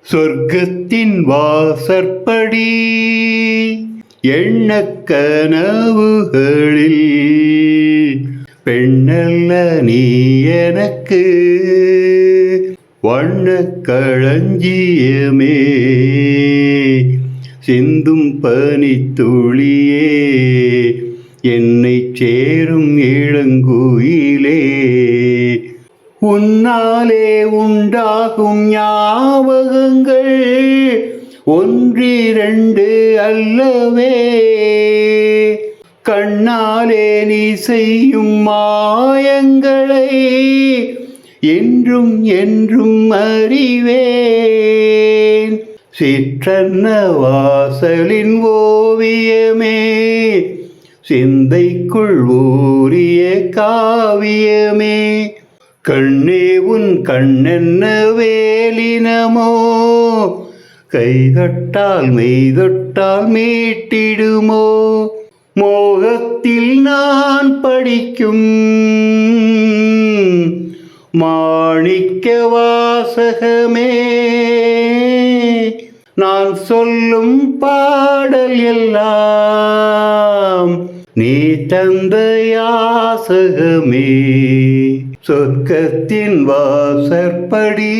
சொர்க்கத்தின் வாசற்படி எண்ணக் கனவுகளில் பெண்ணல்ல நீ எனக்கு வண்ணக் களஞ்சியமே சிந்தும் பனித்துளியே என்னை சேரும் இளங்குயிலே உன்னாலே உண்டாகும் ஞாபகங்கள் ஒன்றிரண்டு அல்லவே கண்ணாலே நீ செய்யும் மாயங்களை என்றும் என்றும் அறிவேன் சிற்றன்ன வாசலின் ஓவியமே சிந்தைக்குள் ஊறிய காவியமே கண்ணே உன் கண்ணென்ன வேலினமோ கைதொட்டால் மெய்தொட்டால் மீட்டிடுமோ மோகத்தில் நான் படிக்கும் மாணிக்க வாசகமே நான் சொல்லும் பாடல் எல்லாம் நீ தந்த யாசகமே சொர்க்கத்தின் வாசற்படி